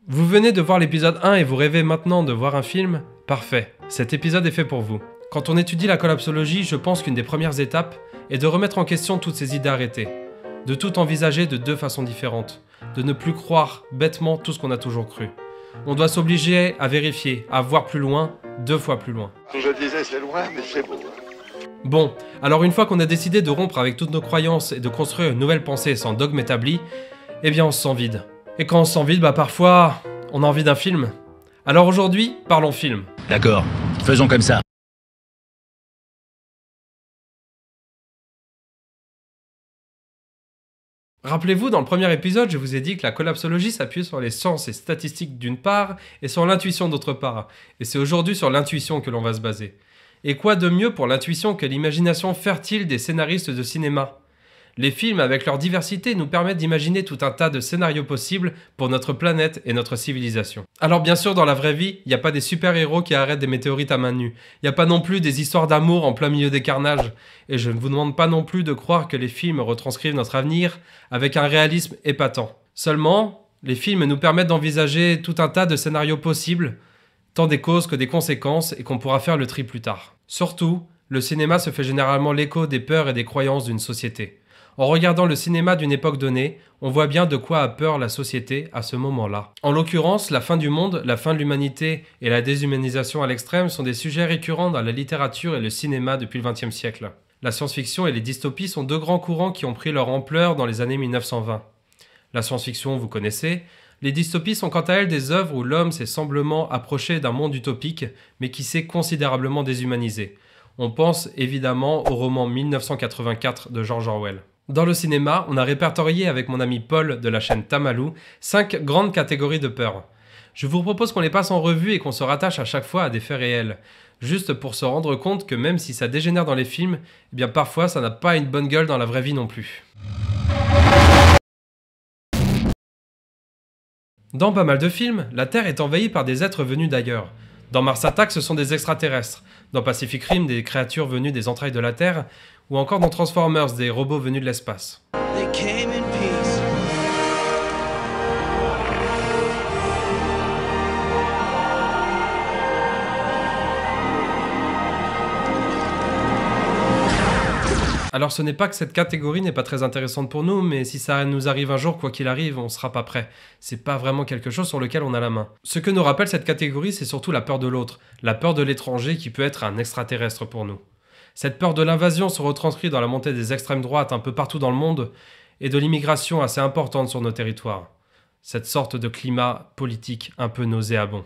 Vous venez de voir l'épisode 1 et vous rêvez maintenant de voir un film? Parfait, cet épisode est fait pour vous. Quand on étudie la collapsologie, je pense qu'une des premières étapes est de remettre en question toutes ces idées arrêtées, de tout envisager de deux façons différentes, de ne plus croire bêtement tout ce qu'on a toujours cru. On doit s'obliger à vérifier, à voir plus loin, 2 fois plus loin. Je disais c'est loin, mais c'est beau. Bon, alors une fois qu'on a décidé de rompre avec toutes nos croyances et de construire une nouvelle pensée sans dogme établi, eh bien on se sent vide. Et quand on se sent vide, parfois, on a envie d'un film. Alors aujourd'hui, parlons film. D'accord, faisons comme ça. Rappelez-vous, dans le premier épisode, je vous ai dit que la collapsologie s'appuie sur les sciences et statistiques d'une part, et sur l'intuition d'autre part. Et c'est aujourd'hui sur l'intuition que l'on va se baser. Et quoi de mieux pour l'intuition que l'imagination fertile des scénaristes de cinéma ? Les films, avec leur diversité, nous permettent d'imaginer tout un tas de scénarios possibles pour notre planète et notre civilisation. Alors bien sûr, dans la vraie vie, il n'y a pas des super-héros qui arrêtent des météorites à main nue. Il n'y a pas non plus des histoires d'amour en plein milieu des carnages. Et je ne vous demande pas non plus de croire que les films retranscrivent notre avenir avec un réalisme épatant. Seulement, les films nous permettent d'envisager tout un tas de scénarios possibles, tant des causes que des conséquences, et qu'on pourra faire le tri plus tard. Surtout, le cinéma se fait généralement l'écho des peurs et des croyances d'une société. En regardant le cinéma d'une époque donnée, on voit bien de quoi a peur la société à ce moment-là. En l'occurrence, la fin du monde, la fin de l'humanité et la déshumanisation à l'extrême sont des sujets récurrents dans la littérature et le cinéma depuis le XXe siècle. La science-fiction et les dystopies sont 2 grands courants qui ont pris leur ampleur dans les années 1920. La science-fiction, vous connaissez. Les dystopies sont quant à elles des œuvres où l'homme s'est semblement approché d'un monde utopique, mais qui s'est considérablement déshumanisé. On pense évidemment au roman 1984 de George Orwell. Dans le cinéma, on a répertorié avec mon ami Paul de la chaîne Tamalou 5 grandes catégories de peur. Je vous propose qu'on les passe en revue et qu'on se rattache à chaque fois à des faits réels, juste pour se rendre compte que même si ça dégénère dans les films, eh bien parfois ça n'a pas une bonne gueule dans la vraie vie non plus. Dans pas mal de films, la Terre est envahie par des êtres venus d'ailleurs. Dans Mars Attack, ce sont des extraterrestres. Dans Pacific Rim, des créatures venues des entrailles de la Terre. Ou encore dans Transformers, des robots venus de l'espace. Alors ce n'est pas que cette catégorie n'est pas très intéressante pour nous, mais si ça nous arrive un jour, quoi qu'il arrive, on sera pas prêt. C'est pas vraiment quelque chose sur lequel on a la main. Ce que nous rappelle cette catégorie, c'est surtout la peur de l'autre, la peur de l'étranger qui peut être un extraterrestre pour nous. Cette peur de l'invasion se retranscrit dans la montée des extrêmes droites un peu partout dans le monde, et de l'immigration assez importante sur nos territoires. Cette sorte de climat politique un peu nauséabond.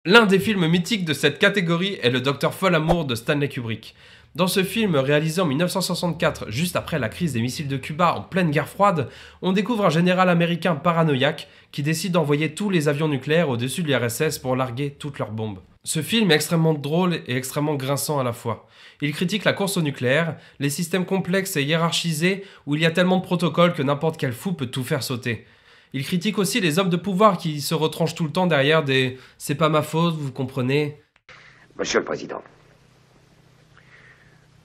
L'un des films mythiques de cette catégorie est le Dr Folamour de Stanley Kubrick. Dans ce film réalisé en 1964, juste après la crise des missiles de Cuba en pleine guerre froide, on découvre un général américain paranoïaque qui décide d'envoyer tous les avions nucléaires au-dessus de l'URSS pour larguer toutes leurs bombes. Ce film est extrêmement drôle et extrêmement grinçant à la fois. Il critique la course au nucléaire, les systèmes complexes et hiérarchisés où il y a tellement de protocoles que n'importe quel fou peut tout faire sauter. Il critique aussi les hommes de pouvoir qui se retranchent tout le temps derrière des « c'est pas ma faute, vous comprenez ». Monsieur le Président,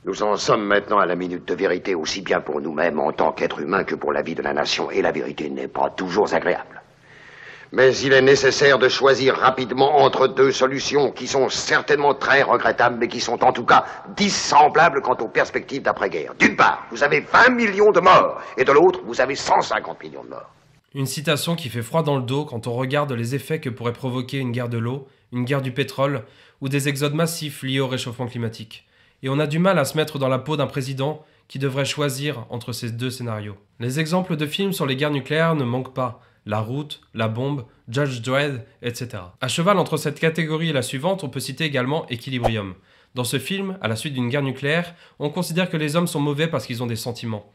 nous en sommes maintenant à la minute de vérité aussi bien pour nous-mêmes en tant qu'êtres humains que pour la vie de la nation, et la vérité n'est pas toujours agréable. Mais il est nécessaire de choisir rapidement entre 2 solutions qui sont certainement très regrettables, mais qui sont en tout cas dissemblables quant aux perspectives d'après-guerre. D'une part, vous avez 20 millions de morts, et de l'autre, vous avez 150 millions de morts. Une citation qui fait froid dans le dos quand on regarde les effets que pourrait provoquer une guerre de l'eau, une guerre du pétrole ou des exodes massifs liés au réchauffement climatique. Et on a du mal à se mettre dans la peau d'un président qui devrait choisir entre ces 2 scénarios. Les exemples de films sur les guerres nucléaires ne manquent pas. La Route, La Bombe, Judge Dredd, etc. À cheval entre cette catégorie et la suivante, on peut citer également Equilibrium. Dans ce film, à la suite d'une guerre nucléaire, on considère que les hommes sont mauvais parce qu'ils ont des sentiments.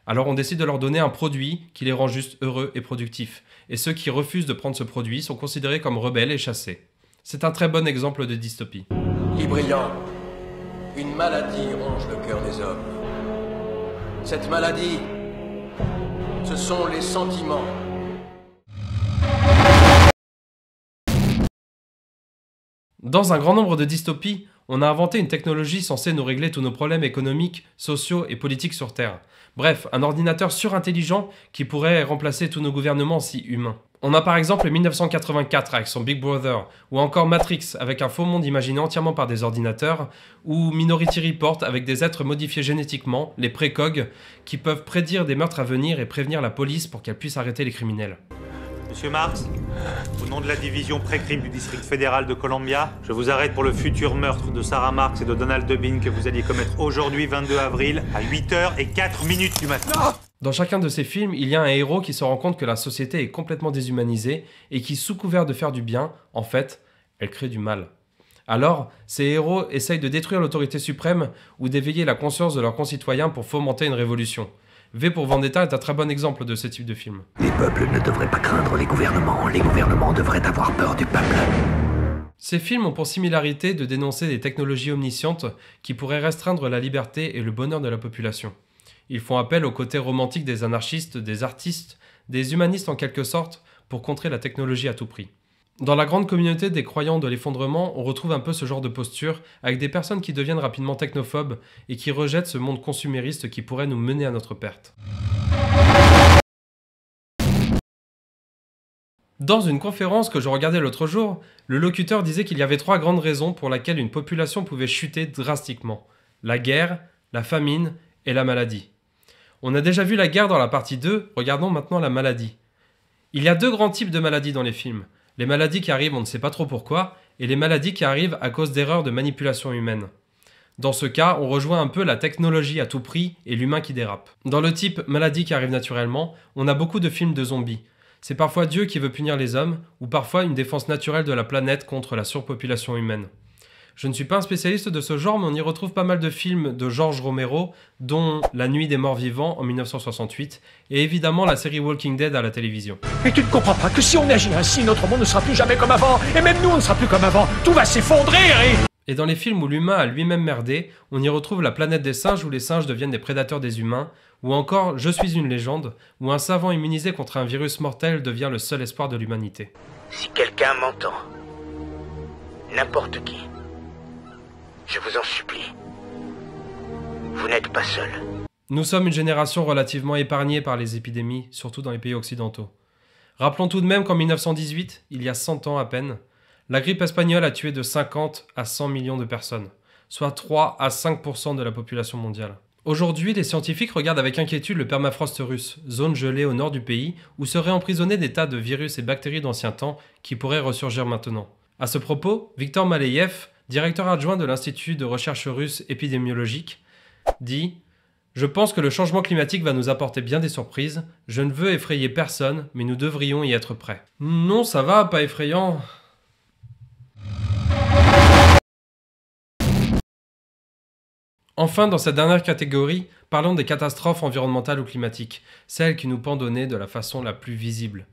Alors on décide de leur donner un produit qui les rend juste heureux et productifs. Et ceux qui refusent de prendre ce produit sont considérés comme rebelles et chassés. C'est un très bon exemple de dystopie. Librium, une maladie ronge le cœur des hommes. Cette maladie, ce sont les sentiments. Dans un grand nombre de dystopies, On a inventé une technologie censée nous régler tous nos problèmes économiques, sociaux et politiques sur Terre. Bref, un ordinateur surintelligent qui pourrait remplacer tous nos gouvernements si humains. On a par exemple 1984 avec son Big Brother, ou encore Matrix avec un faux monde imaginé entièrement par des ordinateurs, ou Minority Report avec des êtres modifiés génétiquement, les précogs, qui peuvent prédire des meurtres à venir et prévenir la police pour qu'elle puisse arrêter les criminels. Monsieur Marx, au nom de la division pré-crime du district fédéral de Columbia, je vous arrête pour le futur meurtre de Sarah Marx et de Donald Dubin que vous alliez commettre aujourd'hui, 22 avril, à 8h04 du matin. Dans chacun de ces films, il y a un héros qui se rend compte que la société est complètement déshumanisée et qui, sous couvert de faire du bien, en fait, elle crée du mal. Alors, ces héros essayent de détruire l'autorité suprême ou d'éveiller la conscience de leurs concitoyens pour fomenter une révolution. V pour Vendetta est un très bon exemple de ce type de film. Les peuples ne devraient pas craindre les gouvernements devraient avoir peur du peuple. Ces films ont pour similarité de dénoncer des technologies omniscientes qui pourraient restreindre la liberté et le bonheur de la population. Ils font appel au côté romantique des anarchistes, des artistes, des humanistes en quelque sorte, pour contrer la technologie à tout prix. Dans la grande communauté des croyants de l'effondrement, on retrouve un peu ce genre de posture, avec des personnes qui deviennent rapidement technophobes et qui rejettent ce monde consumériste qui pourrait nous mener à notre perte. Dans une conférence que je regardais l'autre jour, le locuteur disait qu'il y avait 3 grandes raisons pour lesquelles une population pouvait chuter drastiquement. La guerre, la famine et la maladie. On a déjà vu la guerre dans la partie 2, regardons maintenant la maladie. Il y a 2 grands types de maladies dans les films. Les maladies qui arrivent on ne sait pas trop pourquoi, et les maladies qui arrivent à cause d'erreurs de manipulation humaine. Dans ce cas, on rejoint un peu la technologie à tout prix et l'humain qui dérape. Dans le type maladie qui arrive naturellement, on a beaucoup de films de zombies. C'est parfois Dieu qui veut punir les hommes, ou parfois une défense naturelle de la planète contre la surpopulation humaine. Je ne suis pas un spécialiste de ce genre, mais on y retrouve pas mal de films de George Romero, dont La Nuit des Morts Vivants en 1968, et évidemment la série Walking Dead à la télévision. Et tu ne comprends pas que si on agit ainsi, notre monde ne sera plus jamais comme avant, et même nous on ne sera plus comme avant, tout va s'effondrer Et dans les films où l'humain a lui-même merdé, on y retrouve La Planète des Singes où les singes deviennent des prédateurs des humains, ou encore Je suis une légende, où un savant immunisé contre un virus mortel devient le seul espoir de l'humanité. Si quelqu'un m'entend, n'importe qui, je vous en supplie, vous n'êtes pas seul. Nous sommes une génération relativement épargnée par les épidémies, surtout dans les pays occidentaux. Rappelons tout de même qu'en 1918, il y a 100 ans à peine, la grippe espagnole a tué de 50 à 100 millions de personnes, soit 3 à 5% de la population mondiale. Aujourd'hui, les scientifiques regardent avec inquiétude le permafrost russe, zone gelée au nord du pays, où seraient emprisonnés des tas de virus et bactéries d'anciens temps qui pourraient ressurgir maintenant. À ce propos, Viktor Maleyev, directeur adjoint de l'Institut de recherche russe épidémiologique, dit « Je pense que le changement climatique va nous apporter bien des surprises. Je ne veux effrayer personne, mais nous devrions y être prêts. » Non, ça va, pas effrayant. Enfin, dans cette dernière catégorie, parlons des catastrophes environnementales ou climatiques, celles qui nous pendent au nez de la façon la plus visible.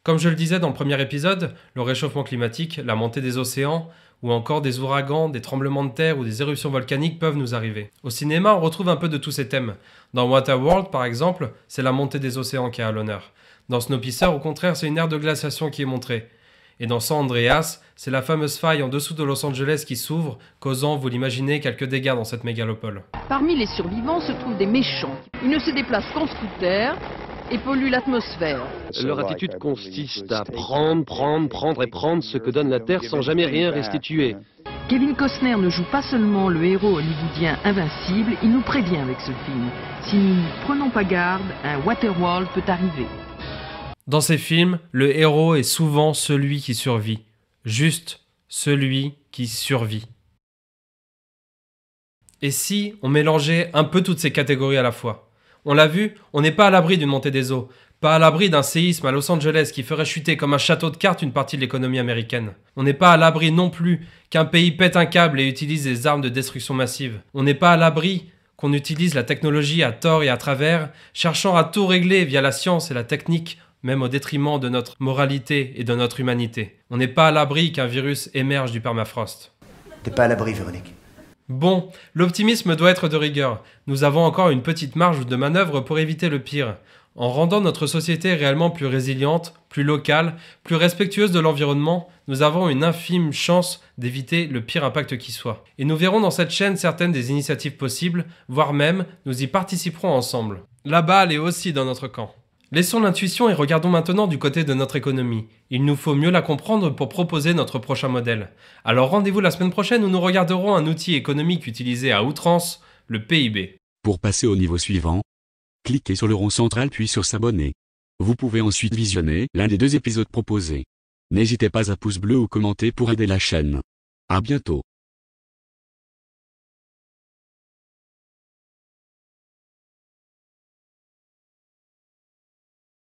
Comme je le disais dans le premier épisode, le réchauffement climatique, la montée des océans, ou encore des ouragans, des tremblements de terre ou des éruptions volcaniques peuvent nous arriver. Au cinéma, on retrouve un peu de tous ces thèmes. Dans Waterworld, par exemple, c'est la montée des océans qui est à l'honneur. Dans Snowpiercer, au contraire, c'est une ère de glaciation qui est montrée. Et dans San Andreas, c'est la fameuse faille en dessous de Los Angeles qui s'ouvre, causant, vous l'imaginez, quelques dégâts dans cette mégalopole. Parmi les survivants se trouvent des méchants. Ils ne se déplacent qu'en scooter et polluent l'atmosphère. Leur attitude consiste à prendre et prendre ce que donne la Terre sans jamais rien restituer. Kevin Costner ne joue pas seulement le héros hollywoodien invincible, il nous prévient avec ce film. Si nous ne prenons pas garde, un Waterworld peut arriver. Dans ces films, le héros est souvent celui qui survit. Juste celui qui survit. Et si on mélangeait un peu toutes ces catégories à la fois? On l'a vu, on n'est pas à l'abri d'une montée des eaux, pas à l'abri d'un séisme à Los Angeles qui ferait chuter comme un château de cartes une partie de l'économie américaine. On n'est pas à l'abri non plus qu'un pays pète un câble et utilise des armes de destruction massive. On n'est pas à l'abri qu'on utilise la technologie à tort et à travers, cherchant à tout régler via la science et la technique, même au détriment de notre moralité et de notre humanité. On n'est pas à l'abri qu'un virus émerge du permafrost. T'es pas à l'abri, Véronique. Bon, l'optimisme doit être de rigueur. Nous avons encore une petite marge de manœuvre pour éviter le pire. En rendant notre société réellement plus résiliente, plus locale, plus respectueuse de l'environnement, nous avons une infime chance d'éviter le pire impact qui soit. Et nous verrons dans cette chaîne certaines des initiatives possibles, voire même nous y participerons ensemble. La balle est aussi dans notre camp. Laissons l'intuition et regardons maintenant du côté de notre économie. Il nous faut mieux la comprendre pour proposer notre prochain modèle. Alors rendez-vous la semaine prochaine où nous regarderons un outil économique utilisé à outrance, le PIB. Pour passer au niveau suivant, cliquez sur le rond central puis sur s'abonner. Vous pouvez ensuite visionner l'un des 2 épisodes proposés. N'hésitez pas à pouce bleu ou commenter pour aider la chaîne. À bientôt.